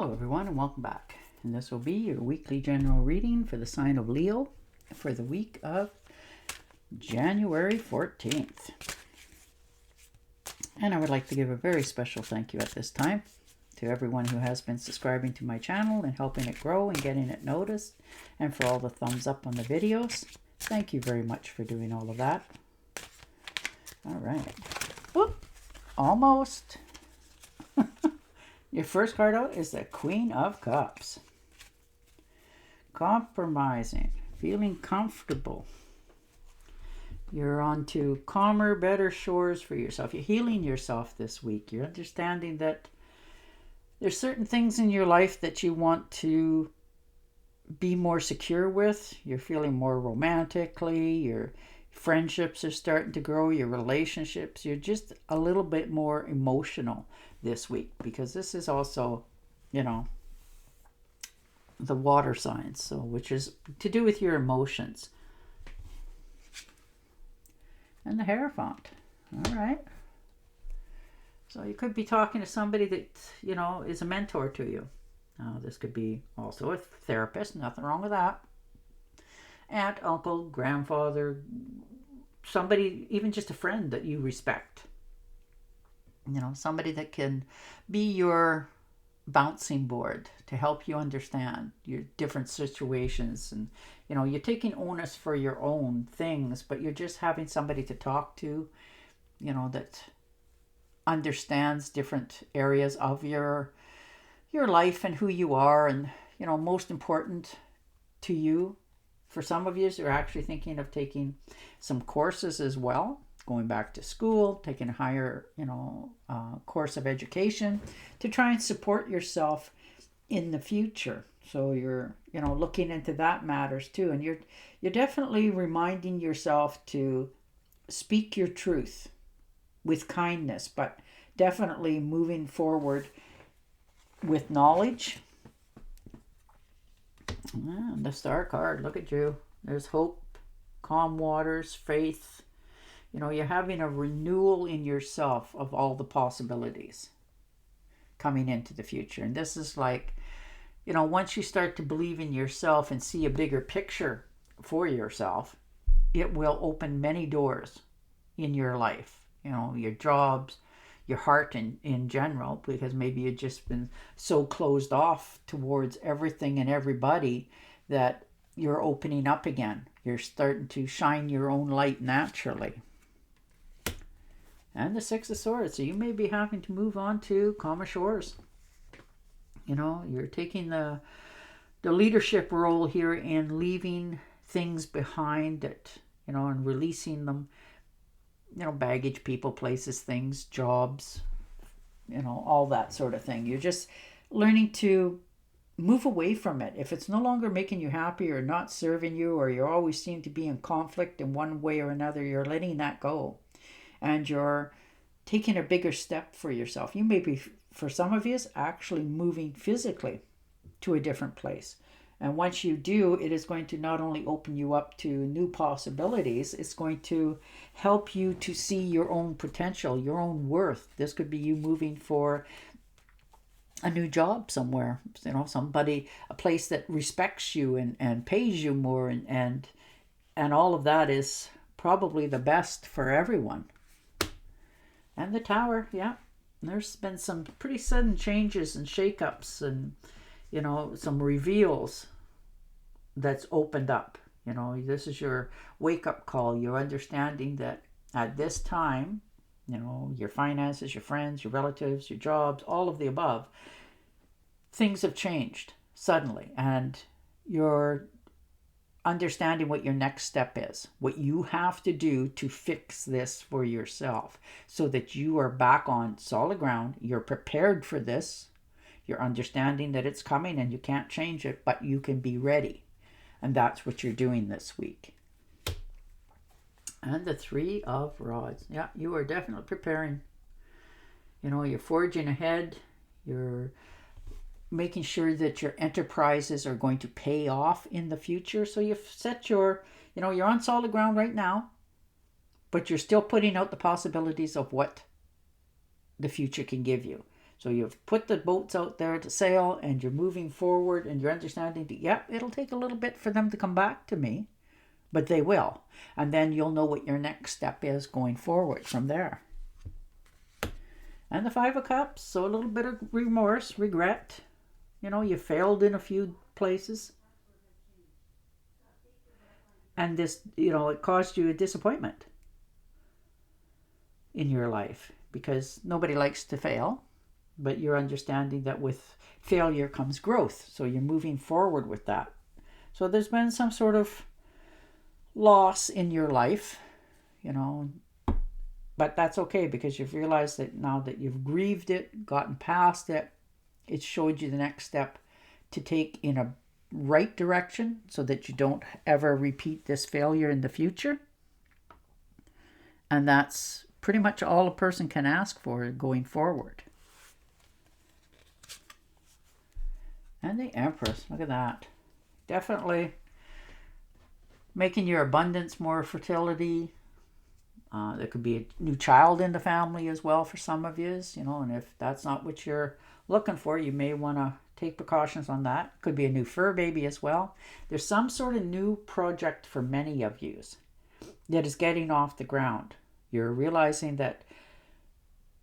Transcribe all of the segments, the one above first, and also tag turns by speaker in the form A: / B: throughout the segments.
A: Hello everyone and welcome back. And this will be your weekly general reading for the sign of Leo for the week of January 14th. And I would like to give a very special thank you at this time to everyone who has been subscribing to my channel and helping it grow and getting it noticed, and for all the thumbs up on the videos. Thank you very much for doing all of that. All right. Whoop. Almost. Your first card out is the Queen of Cups. Compromising, feeling comfortable. You're on to calmer, better shores for yourself. You're healing yourself this week. You're understanding that there's certain things in your life that you want to be more secure with. You're feeling more romantically. Your friendships are starting to grow. Your relationships. You're just a little bit more emotional this week, because this is also, the water signs, so which is to do with your emotions. And the Hierophant. All right. So you could be talking to somebody that, is a mentor to you. Now, this could be also a therapist. Nothing wrong with that. Aunt, uncle, grandfather, somebody, even just a friend that you respect. Somebody that can be your bouncing board to help you understand your different situations. And, you're taking onus for your own things, but you're just having somebody to talk to, that understands different areas of your life and who you are. And, most important to you, for some of you, you're actually thinking of taking some courses as well. Going back to school, taking a higher, course of education to try and support yourself in the future. So you're, looking into that matters too. And you're definitely reminding yourself to speak your truth with kindness, but definitely moving forward with knowledge. And the Star card, look at you. There's hope, calm waters, faith. You're having a renewal in yourself of all the possibilities coming into the future. And this is like, once you start to believe in yourself and see a bigger picture for yourself, it will open many doors in your life, your jobs, your heart in general, because maybe you've just been so closed off towards everything and everybody that you're opening up again. You're starting to shine your own light naturally. And the Six of Swords. So you may be having to move on to calmer shores. You're taking the leadership role here in leaving things behind that, and releasing them. Baggage, people, places, things, jobs, all that sort of thing. You're just learning to move away from it. If it's no longer making you happy or not serving you, or you always seem to be in conflict in one way or another, you're letting that go. And you're taking a bigger step for yourself. You may be, for some of you, actually moving physically to a different place. And once you do, it is going to not only open you up to new possibilities, it's going to help you to see your own potential, your own worth. This could be you moving for a new job somewhere, somebody, a place that respects you and pays you more. And all of that is probably the best for everyone. And the Tower, yeah. There's been some pretty sudden changes and shakeups and, some reveals that's opened up. This is your wake-up call. You're understanding that at this time, your finances, your friends, your relatives, your jobs, all of the above, things have changed suddenly. And you're understanding what your next step is, what you have to do to fix this for yourself so that you are back on solid ground. You're prepared for this. You're understanding that it's coming and you can't change it, but you can be ready. And that's what you're doing this week. And the Three of Rods. Yeah, you are definitely preparing. You're forging ahead. You're making sure that your enterprises are going to pay off in the future. So you've set you're on solid ground right now, but you're still putting out the possibilities of what the future can give you. So you've put the boats out there to sail and you're moving forward and you're understanding that, yep, it'll take a little bit for them to come back to me, but they will. And then you'll know what your next step is going forward from there. And the Five of Cups, so a little bit of remorse, regret. You know, you failed in a few places. And this, you know, it caused you a disappointment in your life because nobody likes to fail. But you're understanding that with failure comes growth. So you're moving forward with that. So there's been some sort of loss in your life, you know, but that's okay because you've realized that now that you've grieved it, gotten past it, it showed you the next step to take in a right direction so that you don't ever repeat this failure in the future. And that's pretty much all a person can ask for going forward. And the Empress, look at that. Definitely making your abundance more fertility. There could be a new child in the family as well for some of you, you know, and if that's not what you're looking for, you may want to take precautions on that. Could be a new fur baby as well. There's some sort of new project for many of you that is getting off the ground. You're realizing that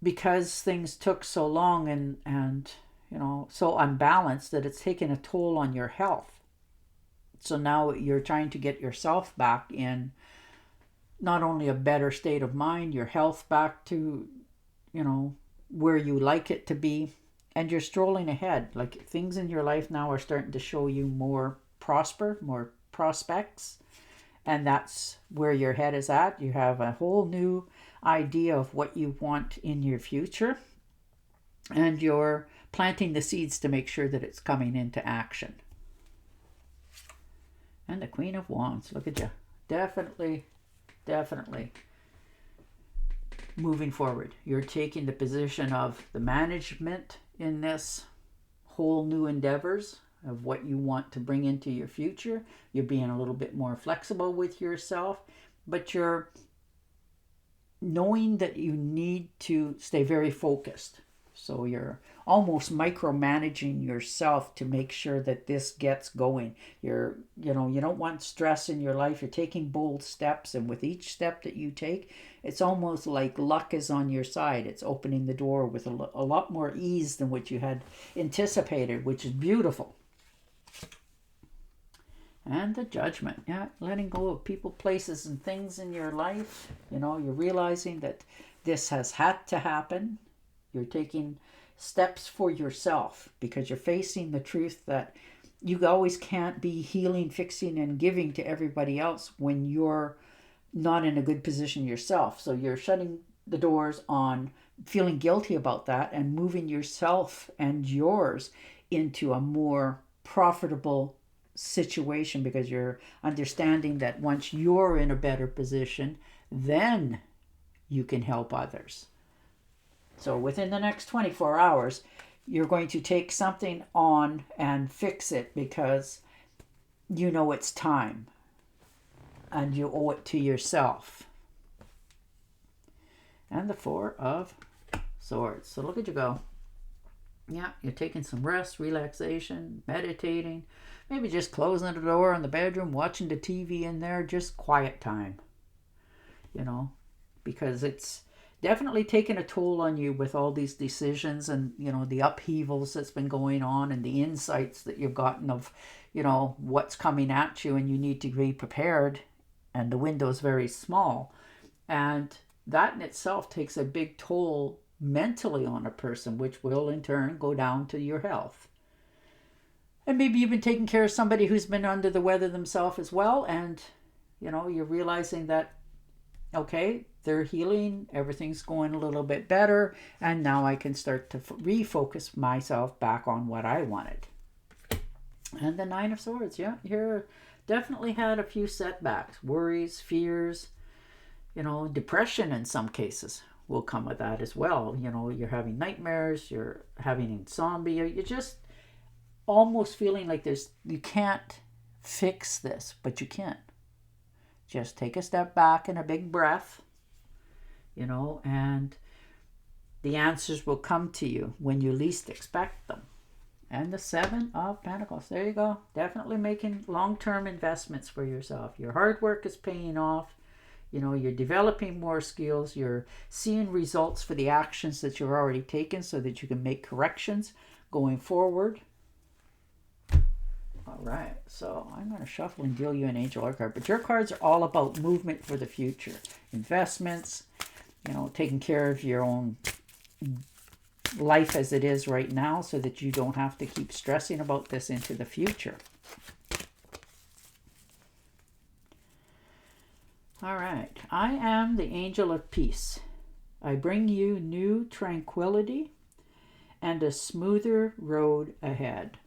A: because things took so long and you know, so unbalanced that it's taken a toll on your health. So now you're trying to get yourself back in not only a better state of mind, your health back to, you know, where you like it to be, and you're strolling ahead. Like things in your life now are starting to show you more more prospects, and that's where your head is at. You have a whole new idea of what you want in your future, and you're planting the seeds to make sure that it's coming into action. And the Queen of Wands, look at you. Definitely moving forward. You're taking the position of the management in this whole new endeavors of what you want to bring into your future. You're being a little bit more flexible with yourself, but you're knowing that you need to stay very focused. So you're almost micromanaging yourself to make sure that this gets going. You don't want stress in your life. You're taking bold steps, and with each step that you take, it's almost like luck is on your side. It's opening the door with a lot more ease than what you had anticipated, which is beautiful. And the Judgment, yeah, letting go of people, places, and things in your life. You know, you're realizing that this has had to happen. You're taking steps for yourself because you're facing the truth that you always can't be healing, fixing, and giving to everybody else when you're not in a good position yourself. So you're shutting the doors on feeling guilty about that and moving yourself and yours into a more profitable situation because you're understanding that once you're in a better position, then you can help others. So within the next 24 hours, you're going to take something on and fix it because you know it's time and you owe it to yourself. And the Four of Swords. So look at you go. Yeah, you're taking some rest, relaxation, meditating, maybe just closing the door in the bedroom, watching the TV in there, just quiet time, you know, because it's definitely taken a toll on you with all these decisions and, you know, the upheavals that's been going on and the insights that you've gotten of, you know, what's coming at you and you need to be prepared and the window's very small. And that in itself takes a big toll mentally on a person, which will in turn go down to your health. And maybe you've been taking care of somebody who's been under the weather themselves as well, and you know, you're realizing that okay, they're healing, everything's going a little bit better, and now I can start to refocus myself back on what I wanted. And the Nine of Swords, yeah, you're definitely had a few setbacks, worries, fears, you know, depression in some cases will come with that as well. You know, you're having nightmares, you're having insomnia, you're just almost feeling like you can't fix this, but you can. Just take a step back and a big breath, you know, and The answers will come to you when you least expect them. And the Seven of Pentacles. There you go. Definitely making long-term investments for yourself. Your hard work is paying off. You know, you're developing more skills. You're seeing results for the actions that you've already taken so that you can make corrections going forward. All right, so I'm going to shuffle and deal you an angel or card. But your cards are all about movement for the future. Investments, you know, taking care of your own life as it is right now so that you don't have to keep stressing about this into the future. All right. I am the angel of peace. I bring you new tranquility and a smoother road ahead.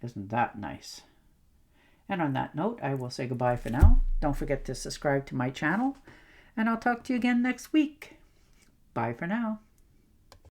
A: Isn't that nice? And on that note, I will say goodbye for now. Don't forget to subscribe to my channel, and I'll talk to you again next week. Bye for now.